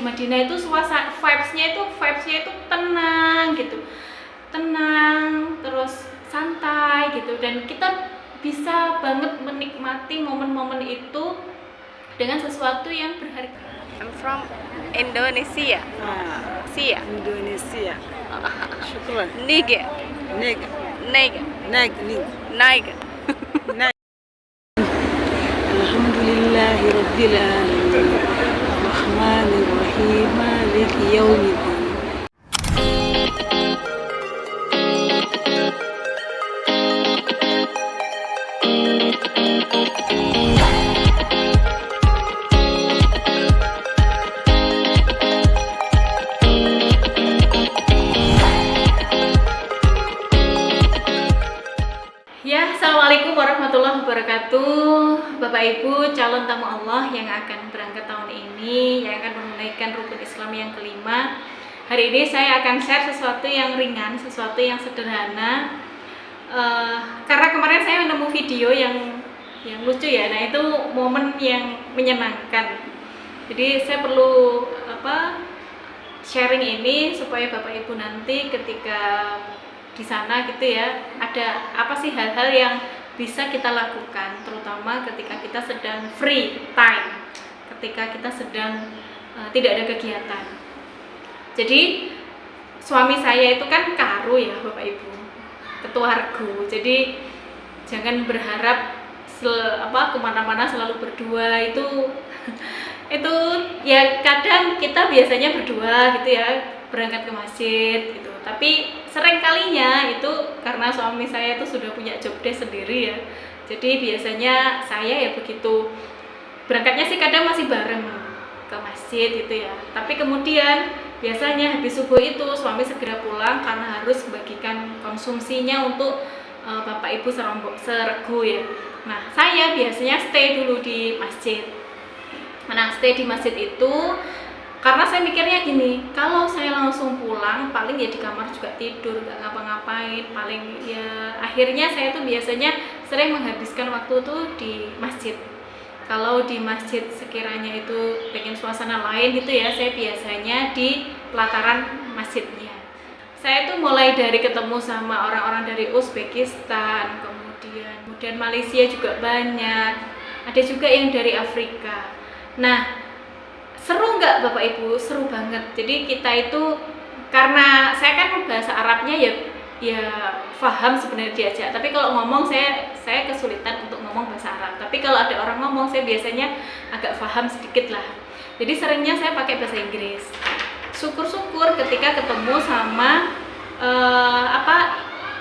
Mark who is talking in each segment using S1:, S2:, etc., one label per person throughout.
S1: Madinah itu suasana vibes-nya itu tenang gitu, tenang terus santai gitu, dan kita bisa banget menikmati momen-momen itu dengan sesuatu yang berharga.
S2: I'm from Indonesia.
S3: Indonesia. Syukran.
S2: Niger.
S3: Neg.
S2: Niger.
S3: Neg. Ning.
S2: Niger.
S3: Alhamdulillahi Rabbil Alamin. Rahmanir Rahim. Maliki Yawmiddin.
S1: Ya, assalamualaikum warahmatullahi wabarakatuh. Bapak Ibu calon tamu Allah yang akan berangkat tahun ini, yang akan menunaikan rukun Islam yang kelima. Hari ini saya akan share sesuatu yang ringan, sesuatu yang sederhana. Karena kemarin saya menemu video yang lucu ya. Nah, itu momen yang menyenangkan. Jadi saya perlu sharing ini supaya Bapak Ibu nanti ketika di sana gitu ya, ada apa sih hal-hal yang bisa kita lakukan, terutama ketika kita sedang free time, ketika kita sedang tidak ada kegiatan. Jadi suami saya itu kan karu ya Bapak Ibu, ketua regu. Jadi jangan berharap kemana-mana selalu berdua. Itu ya kadang kita biasanya berdua gitu ya, berangkat ke masjid gitu. Tapi sering kalinya itu karena suami saya itu sudah punya job desk sendiri ya. Jadi biasanya saya ya begitu berangkatnya sih kadang masih bareng ke masjid gitu ya. Tapi kemudian biasanya habis subuh itu suami segera pulang karena harus membagikan konsumsinya untuk Bapak Ibu seregu ya. Nah, saya biasanya stay dulu di masjid. Nah, stay di masjid itu karena saya mikirnya gini, kalau saya langsung pulang paling ya di kamar juga tidur, nggak ngapa-ngapain, paling ya akhirnya saya tuh biasanya sering menghabiskan waktu tuh di masjid. Kalau di masjid sekiranya itu pengen suasana lain gitu ya, saya biasanya di pelataran masjidnya. Saya tuh mulai dari ketemu sama orang-orang dari Uzbekistan, kemudian Malaysia juga banyak, ada juga yang dari Afrika. Nah, seru nggak Bapak Ibu? Seru banget. Jadi kita itu, karena saya kan bahasa Arabnya ya paham sebenarnya diajak, tapi kalau ngomong saya kesulitan untuk ngomong bahasa Arab. Tapi kalau ada orang ngomong saya biasanya agak paham sedikit lah. Jadi seringnya saya pakai bahasa Inggris. Syukur-syukur ketika ketemu sama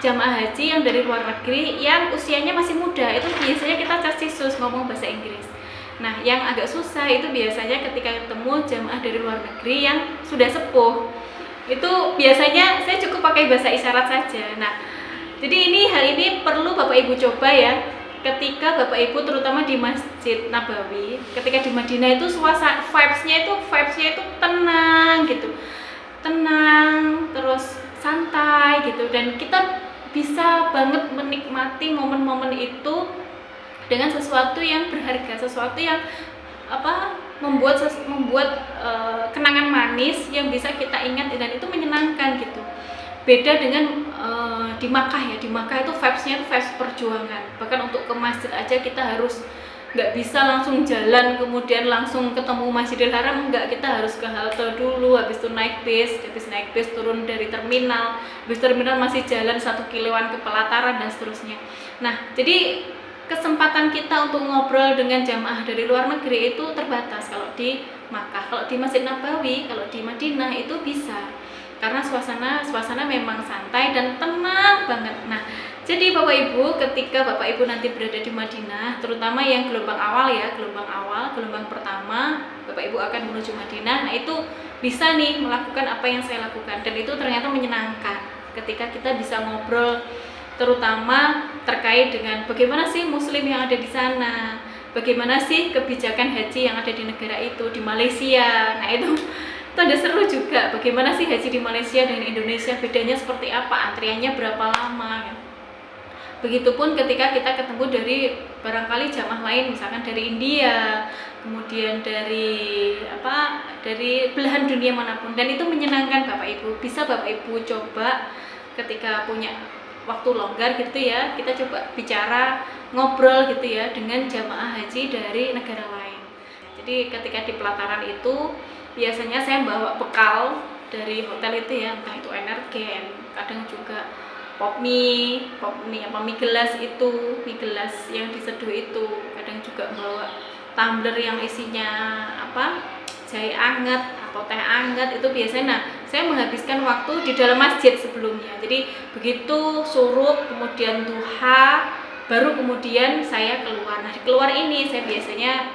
S1: jamaah haji yang dari luar negeri yang usianya masih muda, itu biasanya kita casisus ngomong bahasa Inggris. Nah, yang agak susah itu biasanya ketika ketemu jamaah dari luar negeri yang sudah sepuh. Itu biasanya saya cukup pakai bahasa isyarat saja. Nah, jadi hal ini perlu Bapak Ibu coba ya. Ketika Bapak Ibu terutama di Masjid Nabawi, ketika di Madinah itu suasana vibes-nya itu tenang gitu. Tenang, terus santai gitu, dan kita bisa banget menikmati momen-momen itu dengan sesuatu yang berharga, sesuatu yang membuat kenangan manis yang bisa kita ingat dan itu menyenangkan gitu. Beda dengan di Makkah ya. Di Makkah itu vibes-nya itu vibes perjuangan. Bahkan untuk ke masjid aja kita harus nggak bisa langsung jalan kemudian langsung ketemu Masjidil Haram, enggak, kita harus ke halte dulu, habis itu naik bis turun dari terminal, habis terminal masih jalan 1 kiloan ke pelataran dan seterusnya. Nah, jadi kesempatan kita untuk ngobrol dengan jamaah dari luar negeri itu terbatas kalau di Makkah. Kalau di Masjid Nabawi, kalau di Madinah itu bisa, karena suasana memang santai dan tenang banget. Nah, jadi Bapak Ibu, ketika Bapak Ibu nanti berada di Madinah, terutama yang gelombang gelombang pertama, Bapak Ibu akan menuju Madinah. Nah, itu bisa nih melakukan apa yang saya lakukan, dan itu ternyata menyenangkan ketika kita bisa ngobrol, terutama terkait dengan bagaimana sih muslim yang ada di sana, bagaimana sih kebijakan haji yang ada di negara itu, di Malaysia. Nah, itu ada seru juga, bagaimana sih haji di Malaysia dengan Indonesia, bedanya seperti apa, antriannya berapa lama. Begitupun ketika kita ketemu dari barangkali jamaah lain, misalkan dari India, kemudian dari belahan dunia manapun, dan itu menyenangkan Bapak Ibu. Bisa Bapak Ibu coba ketika punya waktu longgar gitu ya, kita coba bicara, ngobrol gitu ya dengan jamaah haji dari negara lain. Jadi ketika di pelataran itu biasanya saya bawa bekal dari hotel itu ya, entah itu energen, kadang juga mie gelas itu, mie gelas yang diseduh itu, kadang juga bawa tumbler yang isinya jahe anget atau teh anget itu biasanya. Nah, saya menghabiskan waktu di dalam masjid sebelumnya. Jadi begitu suruk, kemudian duha, baru kemudian saya keluar. Nah, di keluar ini saya biasanya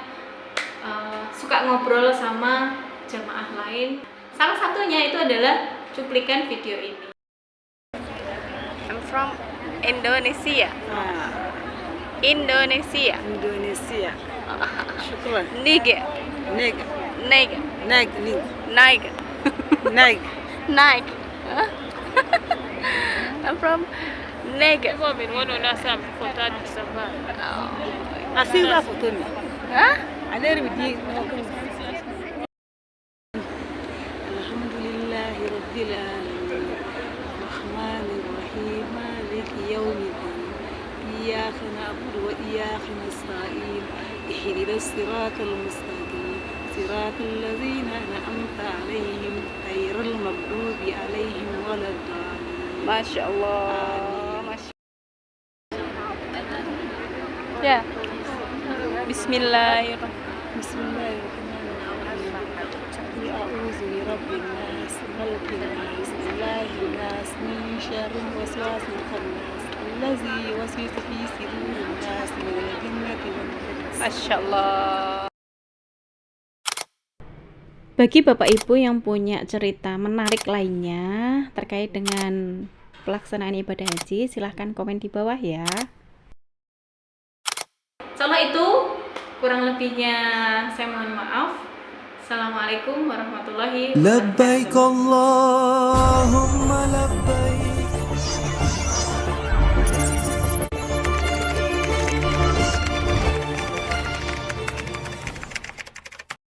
S1: suka ngobrol sama jamaah lain. Salah satunya itu adalah cuplikan video ini.
S2: I'm from Indonesia. Indonesia.
S3: Indonesia. Syukran.
S2: Niger.
S3: Neg.
S2: Niger.
S3: Neg. Ning.
S2: Niger.
S3: Neg.
S2: Niger. I'm from Niger.
S3: Asira foto mi.
S2: Huh?
S3: Aleri bidi. Alhamdulillahi rabbil alamin. Rahmanir rahim. Maliki yawmiddin. Iyyaka na'budu wa iyyaka nasta'in. Ihdinas siratal mustaqim. Siratal ladzina an'amta 'alaihim ghairil maghdubi 'alaihim waladdallin.
S2: Masya Allah. Masya. Ya. Bismillahirrahmanirrahim.
S3: Bismillahirrahmanirrahim. Ya a'udzu birabbin nas, malikin nas, ilahin nas, min syarril waswasil khannas, allazi yuwaswisu fi sudurin nas, minal jinnati wan nas.
S2: Masya Allah.
S1: Bagi Bapak Ibu yang punya cerita menarik lainnya terkait dengan pelaksanaan ibadah haji, silahkan komen di bawah ya. Setelah itu, kurang lebihnya saya mohon maaf. Assalamualaikum warahmatullahi wabarakatuh.
S4: Labbaik Allahumma labbaik.